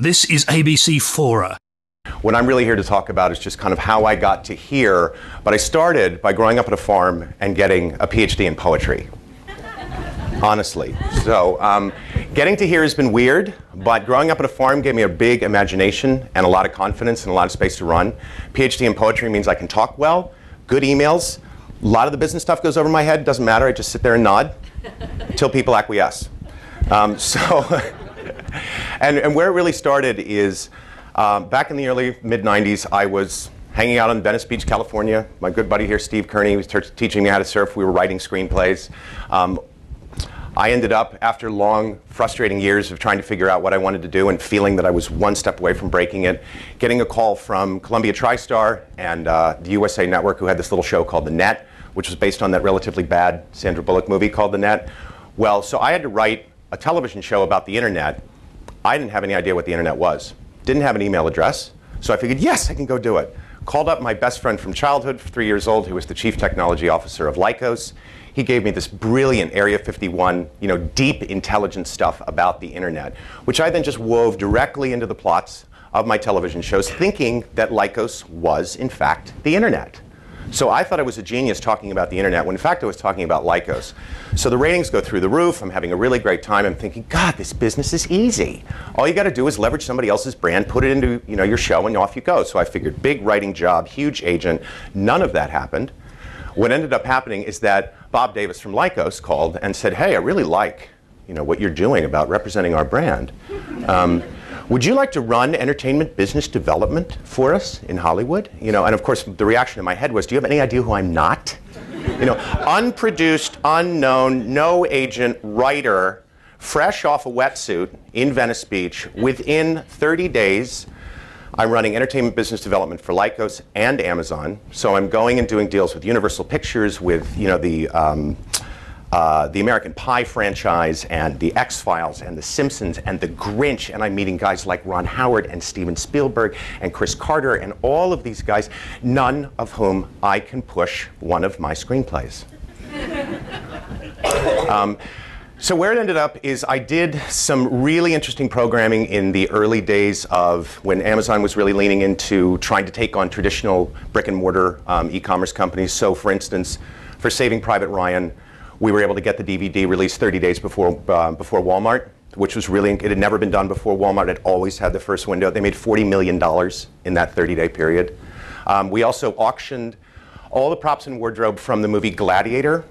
This is ABC Fora. What I'm really here to talk about is just kind of how I got to here, but I started by growing up at a farm and getting a PhD in poetry. Honestly. So getting to here has been weird, but growing up at a farm gave me a big imagination and a lot of confidence and a lot of space to run. PhD in poetry means I can talk well, good emails. A lot of the business stuff goes over my head, doesn't matter, I just sit there and nod until people acquiesce. And where it really started is back in the early mid-90s, I was hanging out in Venice Beach, California. My good buddy here, Steve Kearney, was teaching me how to surf. We were writing screenplays. I ended up, after long, frustrating years of trying to figure out what I wanted to do and feeling that I was one step away from breaking it, getting a call from Columbia TriStar and the USA Network, who had this little show called The Net, which was based on that relatively bad Sandra Bullock movie called The Net. Well, so I had to write a television show about the internet. I didn't have any idea what the internet was. Didn't have an email address. So I figured, yes, I can go do it. Called up my best friend from childhood, 3 years old, who was the chief technology officer of Lycos. He gave me this brilliant Area 51, deep intelligence stuff about the internet, which I then just wove directly into the plots of my television shows, thinking that Lycos was, in fact, the internet. So I thought I was a genius talking about the internet, when in fact I was talking about Lycos. So the ratings go through the roof. I'm having a really great time. I'm thinking, God, this business is easy. All you got to do is leverage somebody else's brand, put it into your show, and off you go. So I figured, big writing job, huge agent. None of that happened. What ended up happening is that Bob Davis from Lycos called and said, hey, I really like what you're doing about representing our brand. Would you like to run entertainment business development for us in Hollywood? And of course, the reaction in my head was, do you have any idea who I'm not? Unproduced, unknown, no agent, writer, fresh off a wetsuit in Venice Beach. Within 30 days, I'm running entertainment business development for Lycos and Amazon. So I'm going and doing deals with Universal Pictures, with the American Pie franchise, and the X-Files, and the Simpsons, and the Grinch, and I'm meeting guys like Ron Howard and Steven Spielberg and Chris Carter and all of these guys, none of whom I can push one of my screenplays. So where it ended up is I did some really interesting programming in the early days of when Amazon was really leaning into trying to take on traditional brick and mortar e-commerce companies. So for instance, for Saving Private Ryan, we were able to get the DVD released 30 days before Walmart, which was really, it had never been done before. Walmart had always had the first window. They made $40 million in that 30-day period. We also auctioned all the props and wardrobe from the movie Gladiator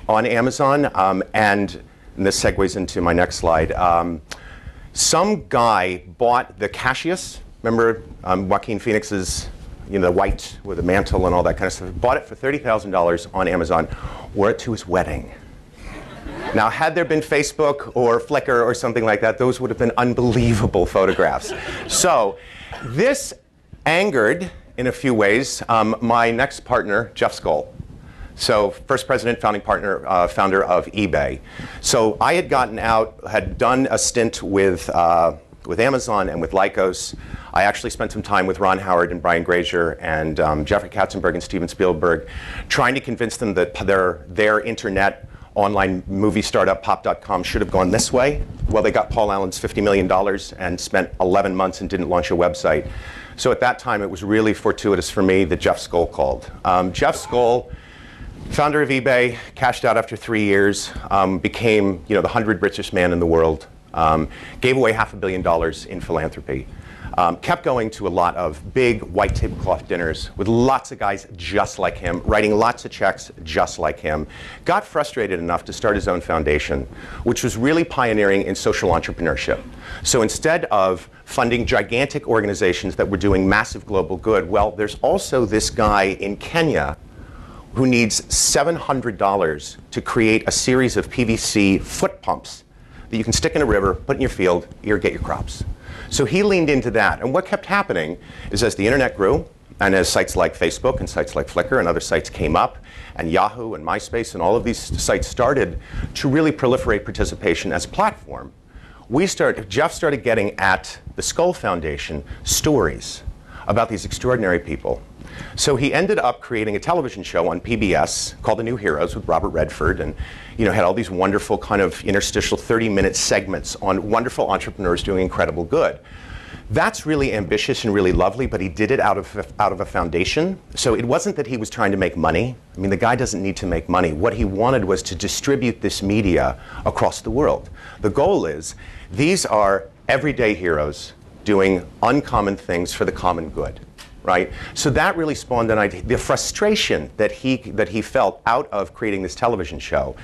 on Amazon. And this segues into my next slide. Some guy bought the Cassius, remember Joaquin Phoenix's, the white with the mantle and all that kind of stuff, bought it for $30,000 on Amazon, wore it to his wedding. Now, had there been Facebook or Flickr or something like that, those would have been unbelievable photographs. So this angered, in a few ways, my next partner, Jeff Skoll. So first president, founding partner, founder of eBay. So I had gotten out, had done a stint with Amazon and with Lycos. I actually spent some time with Ron Howard and Brian Grazer and Jeffrey Katzenberg and Steven Spielberg, trying to convince them that their internet online movie startup, Pop.com, should have gone this way. Well, they got Paul Allen's $50 million and spent 11 months and didn't launch a website. So at that time, it was really fortuitous for me that Jeff Skoll called. Jeff Skoll, founder of eBay, cashed out after 3 years, became the 100th richest man in the world, gave away $500 million in philanthropy. Kept going to a lot of big white tablecloth dinners with lots of guys just like him, writing lots of checks just like him. Got frustrated enough to start his own foundation, which was really pioneering in social entrepreneurship. So instead of funding gigantic organizations that were doing massive global good, well, there's also this guy in Kenya who needs $700 to create a series of PVC foot pumps that you can stick in a river, put in your field, irrigate your crops. So he leaned into that. And what kept happening is as the internet grew, and as sites like Facebook and sites like Flickr and other sites came up, and Yahoo and MySpace and all of these sites started to really proliferate participation as a platform, Jeff started getting at the Skoll Foundation stories about these extraordinary people. So he ended up creating a television show on PBS called The New Heroes with Robert Redford, and had all these wonderful kind of interstitial 30-minute segments on wonderful entrepreneurs doing incredible good. That's really ambitious and really lovely, but he did it out of a foundation. So it wasn't that he was trying to make money. I mean, the guy doesn't need to make money. What he wanted was to distribute this media across the world. The goal is, these are everyday heroes doing uncommon things for the common good, right? So that really spawned an idea. The frustration that he felt out of creating this television show,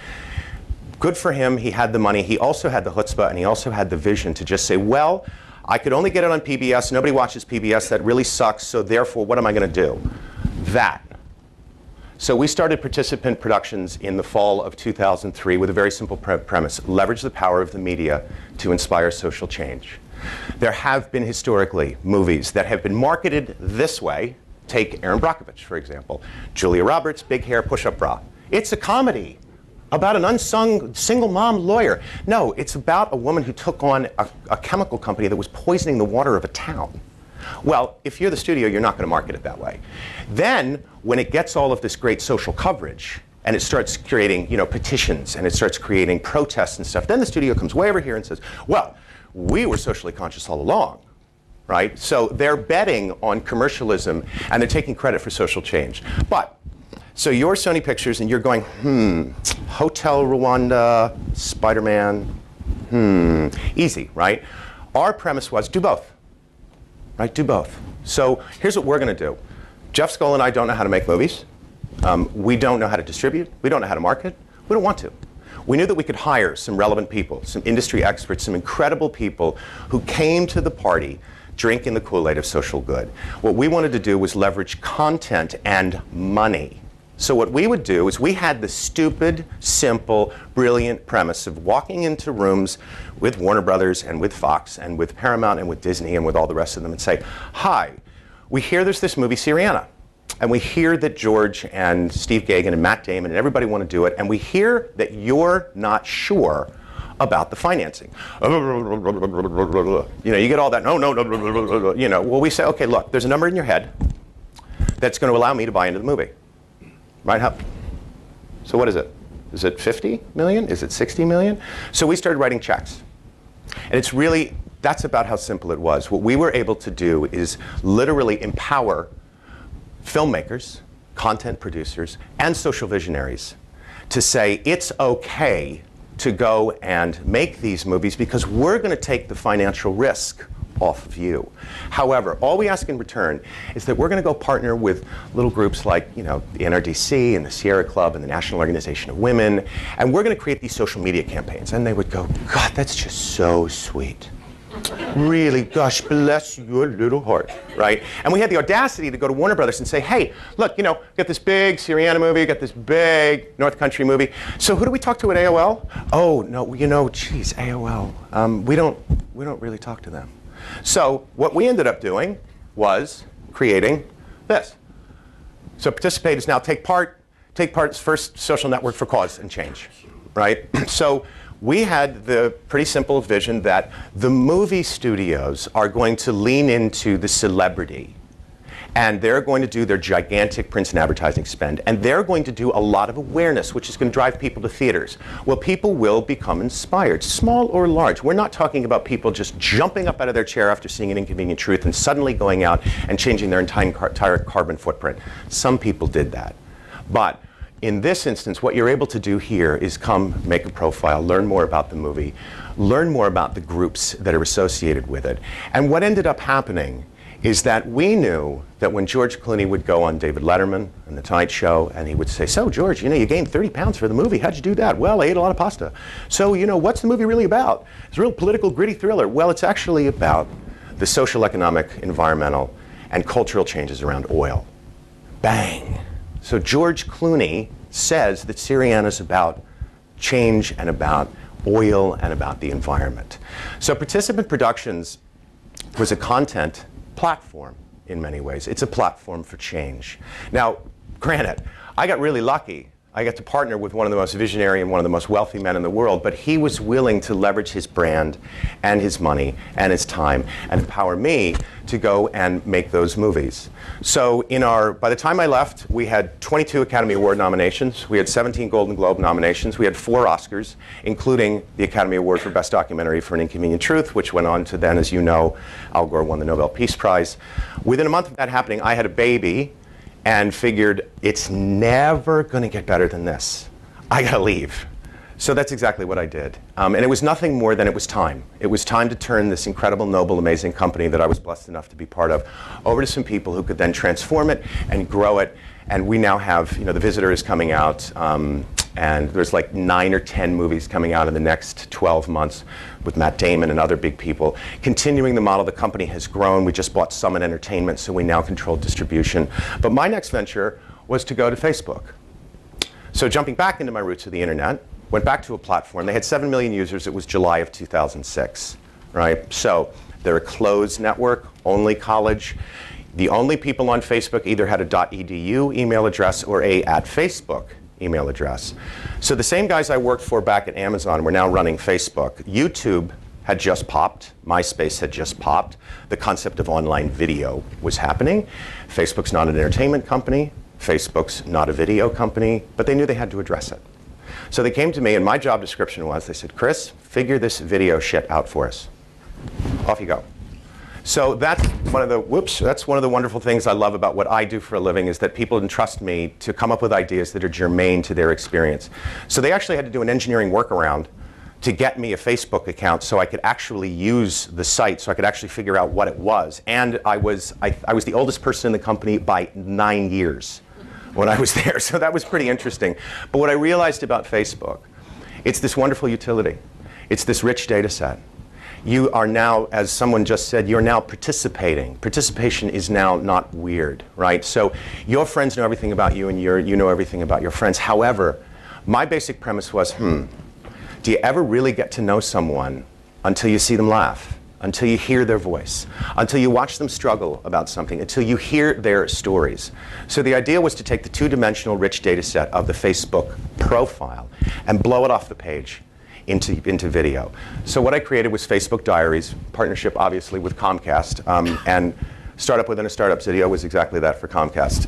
good for him, he had the money, he also had the chutzpah, and he also had the vision to just say, well, I could only get it on PBS. Nobody watches PBS. That really sucks. So therefore, what am I going to do? That. So we started Participant Productions in the fall of 2003 with a very simple premise: leverage the power of the media to inspire social change. There have been historically movies that have been marketed this way. Take Erin Brockovich, for example. Julia Roberts, big hair, push-up bra. It's a comedy about an unsung single mom lawyer. No, it's about a woman who took on a chemical company that was poisoning the water of a town. Well, if you're the studio, you're not going to market it that way. Then, when it gets all of this great social coverage, and it starts creating, petitions, and it starts creating protests and stuff, then the studio comes way over here and says, well, we were socially conscious all along, right? So they're betting on commercialism, and they're taking credit for social change. But so you're Sony Pictures, and you're going, Hotel Rwanda, Spider-Man, easy, right? Our premise was, do both, right? Do both. So here's what we're going to do. Jeff Skoll and I don't know how to make movies. We don't know how to distribute. We don't know how to market. We don't want to. We knew that we could hire some relevant people, some industry experts, some incredible people who came to the party drinking the Kool-Aid of social good. What we wanted to do was leverage content and money. So what we would do is, we had the stupid, simple, brilliant premise of walking into rooms with Warner Brothers and with Fox and with Paramount and with Disney and with all the rest of them and say, hi, we hear there's this movie Syriana. And we hear that George and Steve Gaghan and Matt Damon and everybody want to do it. And we hear that you're not sure about the financing. You get all that, no. Well, we say, okay, look, there's a number in your head that's going to allow me to buy into the movie. Right? So what is it? Is it 50 million? Is it 60 million? So we started writing checks. And it's really, that's about how simple it was. What we were able to do is literally empower filmmakers, content producers, and social visionaries to say, it's okay to go and make these movies because we're going to take the financial risk off of you. However, all we ask in return is that we're going to go partner with little groups like, the NRDC and the Sierra Club and the National Organization of Women, and we're going to create these social media campaigns. And they would go, God, that's just so sweet. Really, gosh, bless your little heart, right? And we had the audacity to go to Warner Brothers and say, hey, look, got this big Syriana movie, got this big North Country movie. So who do we talk to at AOL? Oh, no, geez, AOL. We don't really talk to them. So what we ended up doing was creating this. So Participate is now Take Part's first social network for cause and change, right? So we had the pretty simple vision that the movie studios are going to lean into the celebrity, and they're going to do their gigantic print and advertising spend, and they're going to do a lot of awareness, which is going to drive people to theaters. Well, people will become inspired, small or large. We're not talking about people just jumping up out of their chair after seeing An Inconvenient Truth and suddenly going out and changing their entire carbon footprint. Some people did that. But in this instance, what you're able to do here is come make a profile, learn more about the movie, learn more about the groups that are associated with it. And what ended up happening is that we knew that when George Clooney would go on David Letterman and The Tonight Show, and he would say, so George, you gained 30 pounds for the movie. How'd you do that? Well, I ate a lot of pasta. So, what's the movie really about? It's a real political, gritty thriller. Well, it's actually about the social, economic, environmental, and cultural changes around oil. Bang. So George Clooney says that Syriana is about change and about oil and about the environment. So Participant Productions was a content platform in many ways. It's a platform for change. Now, granted, I got really lucky I got to partner with one of the most visionary and one of the most wealthy men in the world, but he was willing to leverage his brand and his money and his time and empower me to go and make those movies. So by the time I left, we had 22 Academy Award nominations, we had 17 Golden Globe nominations, we had 4 Oscars, including the Academy Award for Best Documentary for An Inconvenient Truth, which went on to then, as you know, Al Gore won the Nobel Peace Prize. Within a month of that happening, I had a baby and figured, it's never going to get better than this. I gotta leave. So that's exactly what I did. And it was nothing more than it was time. It was time to turn this incredible, noble, amazing company that I was blessed enough to be part of over to some people who could then transform it and grow it. And we now have, The Visitor is coming out, and there's like 9 or 10 movies coming out in the next 12 months with Matt Damon and other big people. Continuing the model, the company has grown. We just bought Summit Entertainment, so we now control distribution. But my next venture was to go to Facebook. So jumping back into my roots of the internet, went back to a platform. They had 7 million users. It was July of 2006, right? So they're a closed network, only college. The only people on Facebook either had a .edu email address or a @Facebook email address. So the same guys I worked for back at Amazon were now running Facebook. YouTube had just popped. MySpace had just popped. The concept of online video was happening. Facebook's not an entertainment company. Facebook's not a video company. But they knew they had to address it. So they came to me, and my job description was, they said, Chris, figure this video shit out for us. Off you go. So that's one of the wonderful things I love about what I do for a living, is that people entrust me to come up with ideas that are germane to their experience. So they actually had to do an engineering workaround to get me a Facebook account so I could actually use the site, so I could actually figure out what it was. And I was the oldest person in the company by 9 years when I was there, so that was pretty interesting. But what I realized about Facebook, it's this wonderful utility. It's this rich data set. You are now, as someone just said, you're now participating. Participation is now not weird, right? So your friends know everything about you, and you know everything about your friends. However, my basic premise was, do you ever really get to know someone until you see them laugh, until you hear their voice, until you watch them struggle about something, until you hear their stories? So the idea was to take the two-dimensional rich data set of the Facebook profile and blow it off the page into video. So what I created was Facebook Diaries, partnership obviously with Comcast, and Startup Within a Startup video was exactly that for Comcast.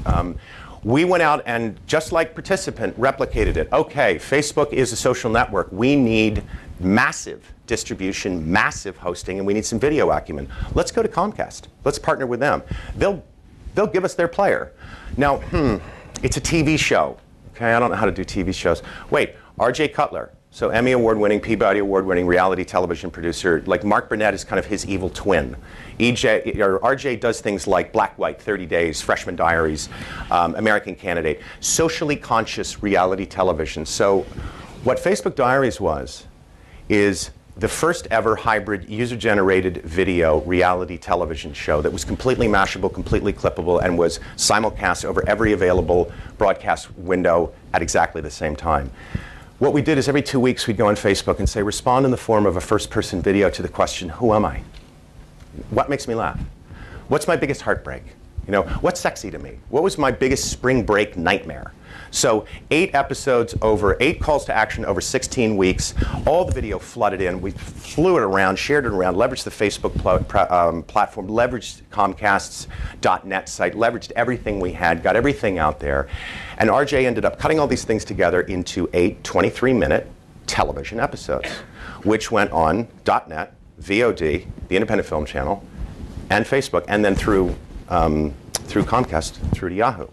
We went out and, just like Participant, replicated it. Okay, Facebook is a social network. We need massive distribution, massive hosting, and we need some video acumen. Let's go to Comcast. Let's partner with them. They'll give us their player. Now, it's a TV show. Okay, I don't know how to do TV shows. Wait, R.J. Cutler. So Emmy Award-winning, Peabody Award-winning reality television producer. Like Mark Burnett is kind of his evil twin. RJ does things like Black White, 30 Days, Freshman Diaries, American Candidate. Socially conscious reality television. So what Facebook Diaries is the first ever hybrid user-generated video reality television show that was completely mashable, completely clippable, and was simulcast over every available broadcast window at exactly the same time. What we did is every 2 weeks we'd go on Facebook and say, respond in the form of a first-person video to the question, who am I? What makes me laugh? What's my biggest heartbreak? What's sexy to me? What was my biggest spring break nightmare? So 8 episodes over 8 calls to action over 16 weeks. All the video flooded in. We flew it around, shared it around, leveraged the Facebook platform, leveraged Comcast's .net site, leveraged everything we had, got everything out there. And RJ ended up cutting all these things together into 8 23-minute television episodes, which went on .net, VOD, the Independent Film Channel, and Facebook, and then through Comcast, through to Yahoo.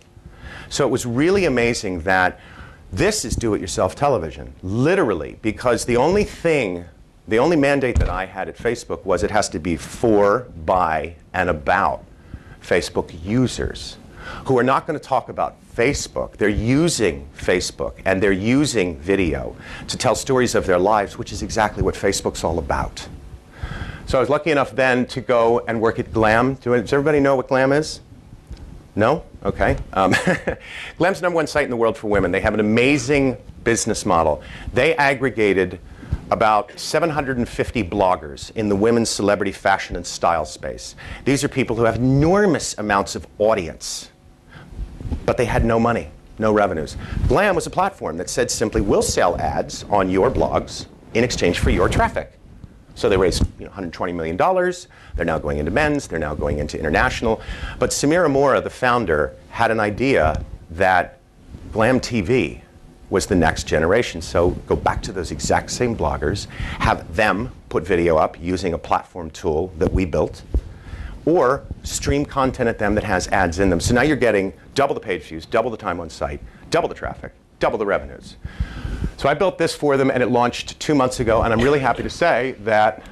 So it was really amazing that this is do-it-yourself television, literally, because the only mandate that I had at Facebook was it has to be for, by, and about Facebook users who are not going to talk about Facebook. They're using Facebook, and they're using video to tell stories of their lives, which is exactly what Facebook's all about. So I was lucky enough then to go and work at Glam. Does everybody know what Glam is? No? Okay. Glam's the #1 site in the world for women. They have an amazing business model. They aggregated about 750 bloggers in the women's celebrity fashion and style space. These are people who have enormous amounts of audience, but they had no money no revenues. Glam was a platform that said simply, we'll sell ads on your blogs in exchange for your traffic. So they raised $120 million. They're now going into men's. They're now going into international. But Samira Mora, the founder, had an idea that Glam TV was the next generation. So go back to those exact same bloggers, have them put video up using a platform tool that we built, or stream content at them that has ads in them. So now you're getting double the page views, double the time on site, double the traffic, double the revenues. So I built this for them, and it launched 2 months ago, and I'm really happy to say that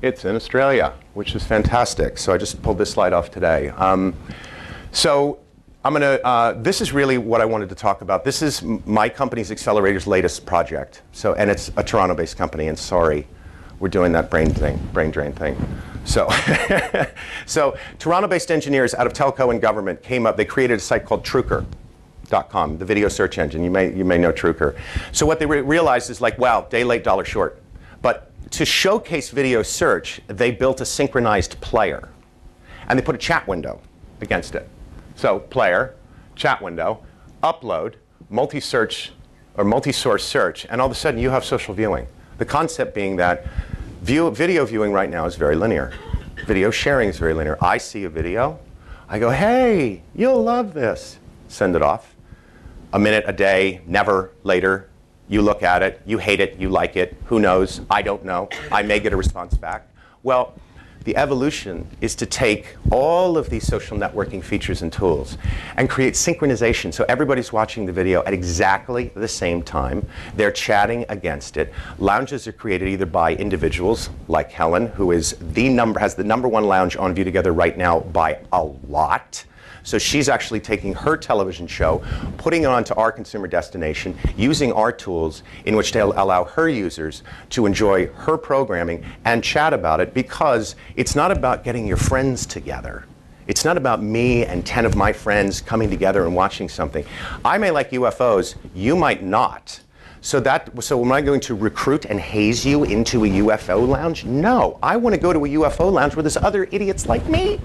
it's in Australia, which is fantastic. So I just pulled this slide off today. This is really what I wanted to talk about. This is my company's accelerator's latest project. And it's a Toronto-based company, and sorry, we're doing that brain drain thing. So, Toronto-based engineers out of telco and government came up, they created a site called Truker.com, the video search engine. You may know Truker. So what they realized is like, wow, day late, dollar short. But to showcase video search, they built a synchronized player. And they put a chat window against it. So player, chat window, upload, multi-search or multi-source search, and all of a sudden you have social viewing. The concept being that video viewing right now is very linear. Video sharing is very linear. I see a video. I go, hey, you'll love this. Send it off. A minute, a day, never, later. You look at it. You hate it. You like it. Who knows? I don't know. I may get a response back. Well, the evolution is to take all of these social networking features and tools and create synchronization. So everybody's watching the video at exactly the same time. They're chatting against it. Lounges are created either by individuals like Helen, who has the number one lounge on View Together right now by a lot. So she's actually taking her television show, putting it onto our consumer destination, using our tools in which to allow her users to enjoy her programming and chat about it, because it's not about getting your friends together. It's not about me and 10 of my friends coming together and watching something. I may like UFOs, you might not. So am I going to recruit and haze you into a UFO lounge? No, I want to go to a UFO lounge where there's other idiots like me,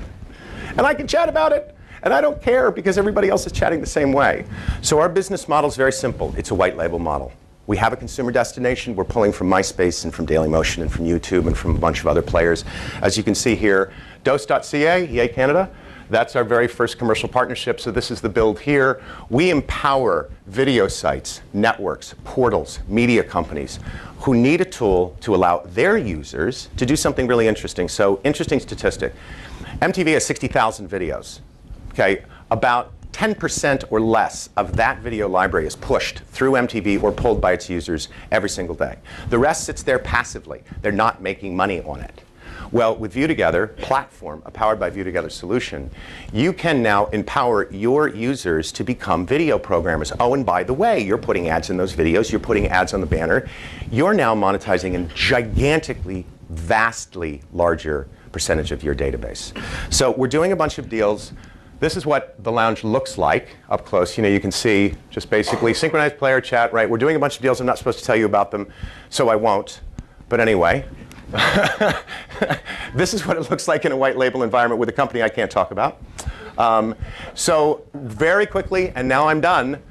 and I can chat about it. And I don't care because everybody else is chatting the same way. So our business model is very simple. It's a white label model. We have a consumer destination. We're pulling from MySpace and from Dailymotion and from YouTube and from a bunch of other players. As you can see here, dose.ca, yay Canada. That's our very first commercial partnership. So this is the build here. We empower video sites, networks, portals, media companies who need a tool to allow their users to do something really interesting. So interesting statistic. MTV has 60,000 videos. Okay, about 10% or less of that video library is pushed through MTV or pulled by its users every single day. The rest sits there passively. They're not making money on it. Well, with View Together platform, a powered by View Together solution, you can now empower your users to become video programmers. Oh, and by the way, you're putting ads in those videos. You're putting ads on the banner. You're now monetizing a gigantically, vastly larger percentage of your database. So we're doing a bunch of deals. This is what the lounge looks like up close. You can see just basically synchronized player chat, right? We're doing a bunch of deals. I'm not supposed to tell you about them, so I won't. But anyway, this is what it looks like in a white label environment with a company I can't talk about. So very quickly, and now I'm done.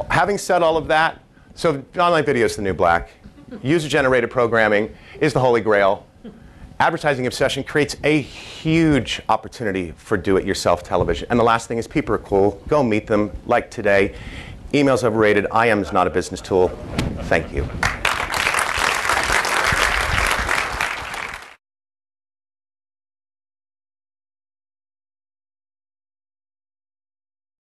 Having said all of that, so online video is the new black. User-generated programming is the holy grail. Advertising obsession creates a huge opportunity for do-it-yourself television. And the last thing is people are cool. Go meet them, like today. Email's overrated. IM is not a business tool. Thank you.